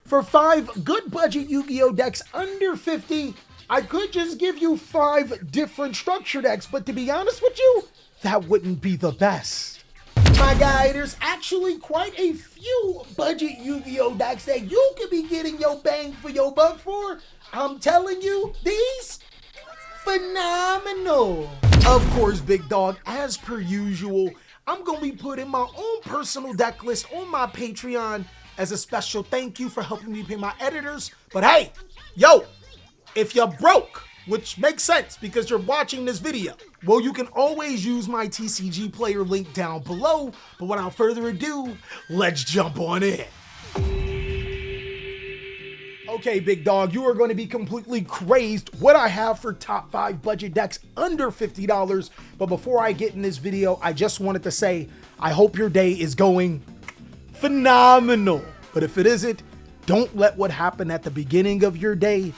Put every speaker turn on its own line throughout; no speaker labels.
For 5 good budget Yu-Gi-Oh decks under 50, I could just give you 5 different structure decks, but to be honest with you, that wouldn't be the best. My guy, there's actually quite a few budget Yu-Gi-Oh decks that you could be getting your bang for your buck for. I'm telling you, these phenomenal. Of course, big dog, as per usual, I'm gonna be putting my own personal deck list on my Patreon as a special thank you for helping me pay my editors. But hey, yo, if you're broke, which makes sense because you're watching this video, well, you can always use my TCG player link down below. But without further ado, let's jump on in. Okay, big dog, you are going to be completely crazed what I have for top 5 budget decks under $50. But before I get in this video, I just wanted to say, I hope your day is going phenomenal. But if it isn't, don't let what happened at the beginning of your day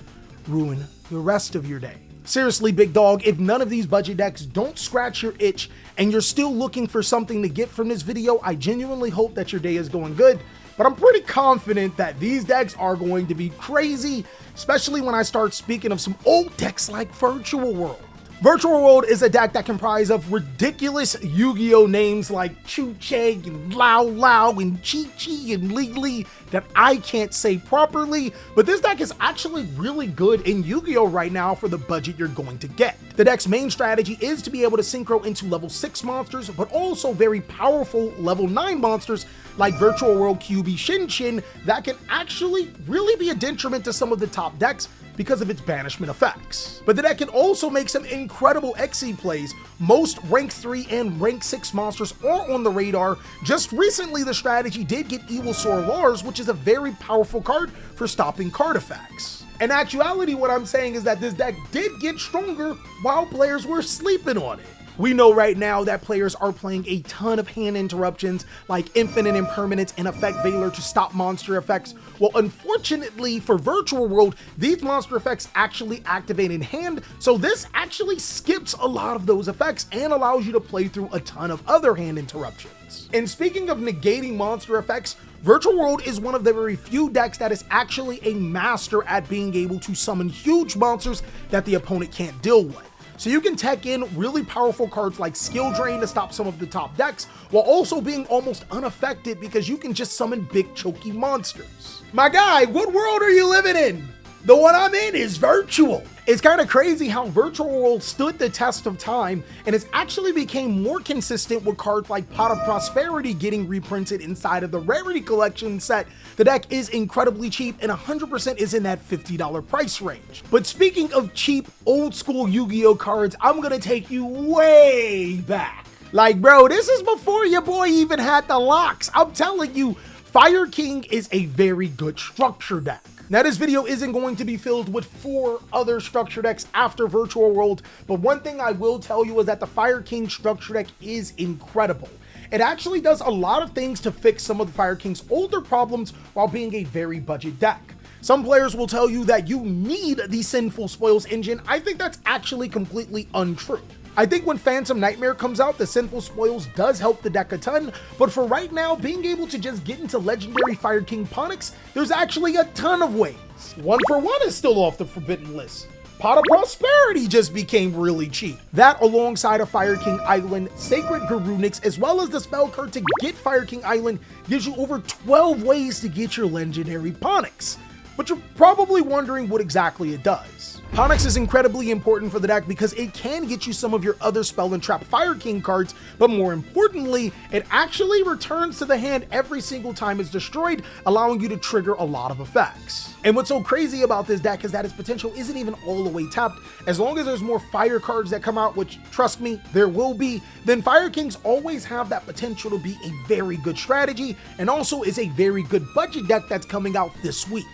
ruin the rest of your day. Seriously, big dog, if none of these budget decks don't scratch your itch and you're still looking for something to get from this video, I genuinely hope that your day is going good. But I'm pretty confident that these decks are going to be crazy, especially when I start speaking of some old decks like Virtual World. Virtual World is a deck that comprises of ridiculous Yu-Gi-Oh names like Chu-Cheg and Lao and Chi-Chi and Li that I can't say properly, but this deck is actually really good in Yu-Gi-Oh right now for the budget you're going to get. The deck's main strategy is to be able to synchro into level 6 monsters, but also very powerful level 9 monsters like Virtual World QB Shin that can actually really be a detriment to some of the top decks because of its banishment effects. But the deck can also make some incredible XE plays. Most rank 3 and rank 6 monsters are on the radar. Just recently, the strategy did get Ivysaur Lars, which is a very powerful card for stopping card effects. In actuality, what I'm saying is that this deck did get stronger while players were sleeping on it. We know right now that players are playing a ton of hand interruptions like Infinite Impermanence and Effect Veiler to stop monster effects. Well, unfortunately for Virtual World, these monster effects actually activate in hand, so this actually skips a lot of those effects and allows you to play through a ton of other hand interruptions. And speaking of negating monster effects, Virtual World is one of the very few decks that is actually a master at being able to summon huge monsters that the opponent can't deal with. So you can tech in really powerful cards like Skill Drain to stop some of the top decks, while also being almost unaffected because you can just summon big choky monsters. My guy, what world are you living in? The one I'm in is virtual. It's kind of crazy how Virtual World stood the test of time and has actually became more consistent with cards like Pot of Prosperity getting reprinted inside of the Rarity Collection set. The deck is incredibly cheap and 100% is in that $50 price range. But speaking of cheap, old school Yu-Gi-Oh cards, I'm gonna take you way back. Like, bro, this is before your boy even had the locks. I'm telling you, Fire King is a very good structure deck. Now, this video isn't going to be filled with 4 other structure decks after Virtual World, but one thing I will tell you is that the Fire King structure deck is incredible. It actually does a lot of things to fix some of the Fire King's older problems while being a very budget deck. Some players will tell you that you need the Sinful Spoils engine. I think that's actually completely untrue. I think when Phantom Nightmare comes out, the Sinful Spoils does help the deck a ton, but for right now, being able to just get into Legendary Fire King Ponix, there's actually a ton of ways. 1-for-1 is still off the forbidden list. Pot of Prosperity just became really cheap. That alongside of Fire King Island, Sacred Garunix, as well as the spell card to get Fire King Island gives you over 12 ways to get your Legendary Ponix. But you're probably wondering what exactly it does. Ponix is incredibly important for the deck because it can get you some of your other Spell and Trap Fire King cards, but more importantly, it actually returns to the hand every single time it's destroyed, allowing you to trigger a lot of effects. And what's so crazy about this deck is that its potential isn't even all the way tapped. As long as there's more fire cards that come out, which trust me, there will be, then Fire Kings always have that potential to be a very good strategy and also is a very good budget deck that's coming out this week.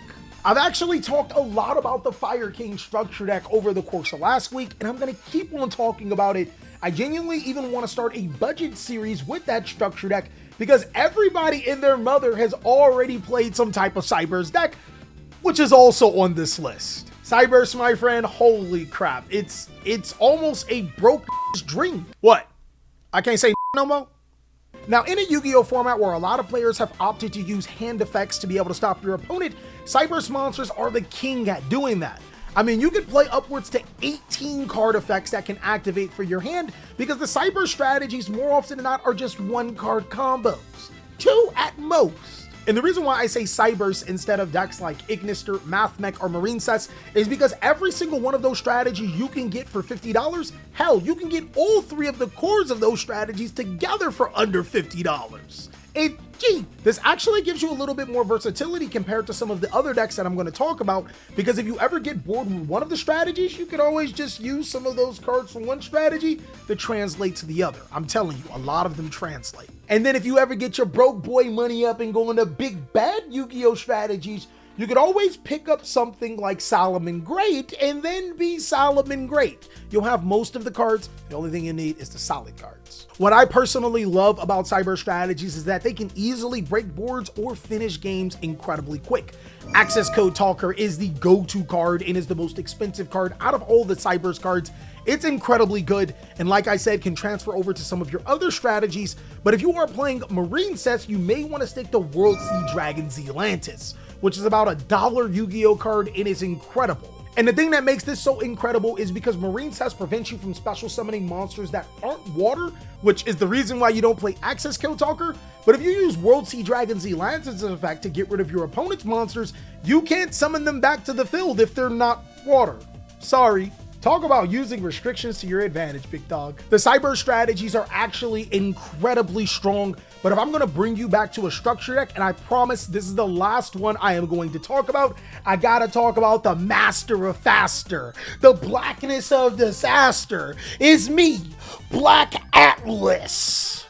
I've actually talked a lot about the Fire King structure deck over the course of last week, and I'm going to keep on talking about it. I genuinely even want to start a budget series with that structure deck because everybody and their mother has already played some type of Cyberse deck, which is also on this list. Cyberse, my friend, holy crap. It's almost a broke dream. What? I can't say no more? Now, in a Yu-Gi-Oh format where a lot of players have opted to use hand effects to be able to stop your opponent, Cyberse monsters are the king at doing that. I mean, you can play upwards to 18 card effects that can activate for your hand because the Cyberse strategies more often than not are just 1-card combos, 2 at most. And the reason why I say Cyberse instead of decks like Ignister, Mathmech, or Marine Sets is because every single one of those strategies you can get for $50. Hell, you can get all 3 of the cores of those strategies together for under $50. It's cheap. This actually gives you a little bit more versatility compared to some of the other decks that I'm going to talk about, because if you ever get bored with one of the strategies, you can always just use some of those cards from one strategy to translate to the other. I'm telling you, a lot of them translate. And then if you ever get your broke boy money up and go into big bad Yu-Gi-Oh strategies, you could always pick up something like Solomon Great and then be Solomon Great. You'll have most of the cards. The only thing you need is the solid cards. What I personally love about Cyberse strategies is that they can easily break boards or finish games incredibly quick. Access Code Talker is the go-to card and is the most expensive card out of all the Cyberse cards. It's incredibly good, and like I said, can transfer over to some of your other strategies. But if you are playing Marine Sets, you may want to stick to World Sea Dragon Zealantis, which is about $1 Yu-Gi-Oh card and is incredible. And the thing that makes this so incredible is because Marine Sets prevents you from special summoning monsters that aren't water, which is the reason why you don't play Access Code Talker. But if you use World Sea Dragon Zealantis' effect to get rid of your opponent's monsters, you can't summon them back to the field if they're not water. Sorry. Talk about using restrictions to your advantage, big dog. The Cyberse strategies are actually incredibly strong, but if I'm going to bring you back to a structure deck, and I promise this is the last one I am going to talk about, I gotta talk about the Master of Faster. The blackness of disaster is me, Black Atlas.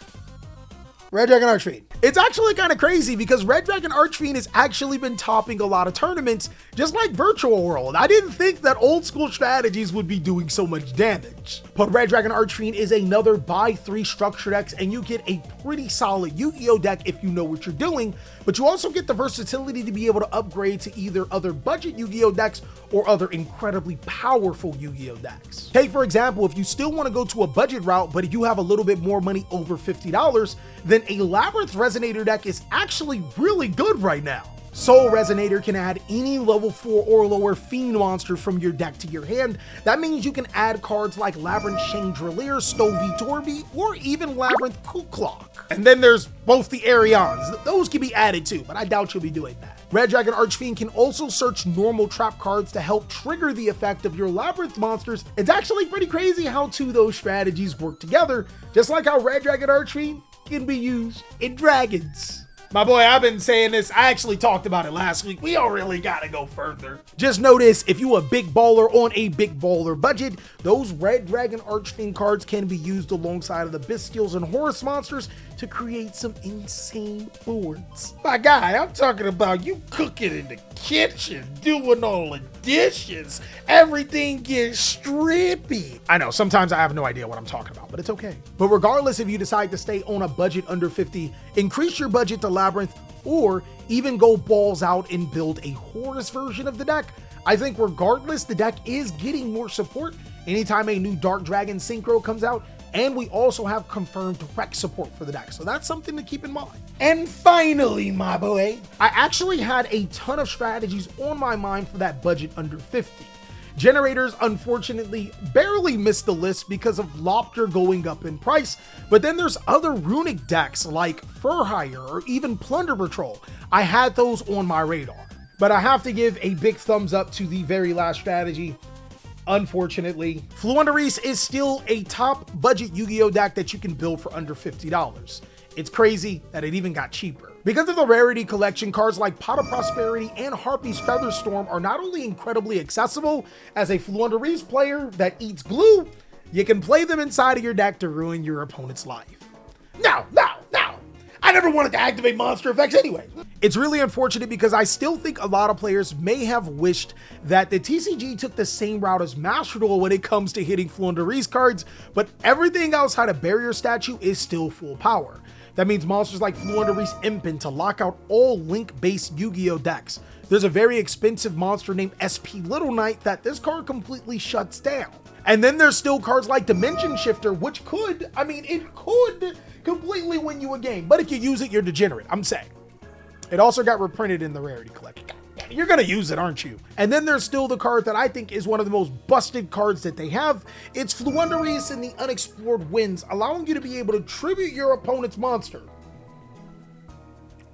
Red Dragon Archine. It's actually kind of crazy because Red Dragon Archine has actually been topping a lot of tournaments, just like Virtual World. I didn't think that old school strategies would be doing so much damage. But Red Dragon Archine is another buy 3 structure decks, and you get a pretty solid Yu-Gi-Oh deck if you know what you're doing, but you also get the versatility to be able to upgrade to either other budget Yu-Gi-Oh decks or other incredibly powerful Yu-Gi-Oh decks. Take for example, if you still want to go to a budget route, but you have a little bit more money over $50, then a Labyrinth Resonator deck is actually really good right now. Soul Resonator can add any level 4 or lower Fiend monster from your deck to your hand. That means you can add cards like Labyrinth Chandelier, Stovey Torby, or even Labyrinth Kuklok. And then there's both the Arians. Those can be added too, but I doubt you'll be doing that. Red Dragon Archfiend can also search normal trap cards to help trigger the effect of your Labyrinth monsters. It's actually pretty crazy how 2 of those strategies work together, just like how Red Dragon Archfiend can be used in dragons. My boy, I've been saying this. I actually talked about it last week. We don't really gotta go further. Just notice, if you a big baller on a big baller budget, those Red Dragon Archfiend cards can be used alongside of the Bestials and Horus monsters to create some insane boards. My guy, I'm talking about you cooking in the kitchen, doing all the dishes. Everything gets strippy. I know, sometimes I have no idea what I'm talking about, but it's okay. But regardless if you decide to stay on a budget under 50, increase your budget to Labyrinth, or even go balls out and build a Horus version of the deck, I think regardless, the deck is getting more support anytime a new Dark Dragon Synchro comes out, and we also have confirmed direct support for the deck, so that's something to keep in mind. And finally, my boy, I actually had a ton of strategies on my mind for that budget under 50. Generators unfortunately barely missed the list because of Lopter going up in price, but then there's other runic decks like Fur Hire or even Plunder Patrol. I had those on my radar, but I have to give a big thumbs up to the very last strategy. Unfortunately, Fluundereese is still a top budget Yu-Gi-Oh deck that you can build for under $50. It's crazy that it even got cheaper. Because of the rarity collection, cards like Pot of Prosperity and Harpy's Featherstorm are not only incredibly accessible as a Fluundereese player that eats glue, you can play them inside of your deck to ruin your opponent's life. No. I never wanted to activate monster effects anyway. It's really unfortunate because I still think a lot of players may have wished that the TCG took the same route as Master Duel when it comes to hitting Fluundereese cards, but everything outside of Barrier Statue is still full power. That means monsters like Fluundereese Impin to lock out all link-based Yu-Gi-Oh decks. There's a very expensive monster named SP Little Knight that this card completely shuts down. And then there's still cards like Dimension Shifter, which could, I mean, it could completely win you a game. But if you use it, you're degenerate, I'm saying. It also got reprinted in the Rarity Collection. You're going to use it, aren't you? And then there's still the card that I think is one of the most busted cards that they have. It's Floowandereeze in the Unexplored Winds, allowing you to be able to tribute your opponent's monster.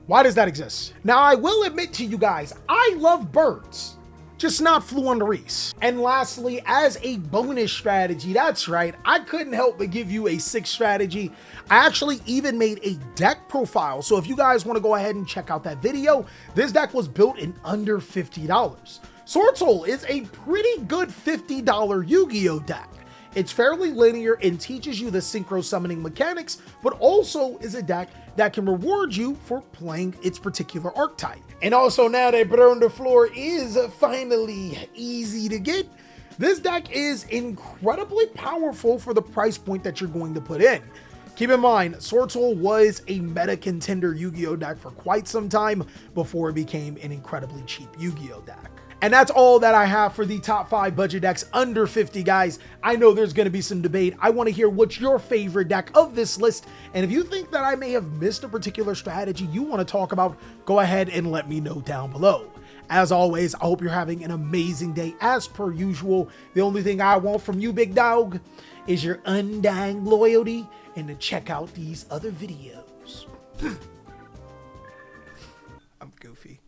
Why does that exist? Now, I will admit to you guys, I love birds, just not Floowandereeze. And lastly, as a bonus strategy, that's right, I couldn't help but give you a 6 strategy. I actually even made a deck profile, so if you guys want to go ahead and check out that video, this deck was built in under $50. Sword Soul is a pretty good $50 Yu-Gi-Oh deck. It's fairly linear and teaches you the synchro summoning mechanics, but also is a deck that can reward you for playing its particular archetype. And also, now that Burn the Floor is finally easy to get, this deck is incredibly powerful for the price point that you're going to put in. Keep in mind, Sword Soul was a meta contender Yu-Gi-Oh deck for quite some time before it became an incredibly cheap Yu-Gi-Oh deck. And that's all that I have for the top 5 budget decks under 50, guys. I know there's going to be some debate. I want to hear what's your favorite deck of this list. And if you think that I may have missed a particular strategy you want to talk about, go ahead and let me know down below. As always, I hope you're having an amazing day as per usual. The only thing I want from you, big dog, is your undying loyalty and to check out these other videos. I'm goofy.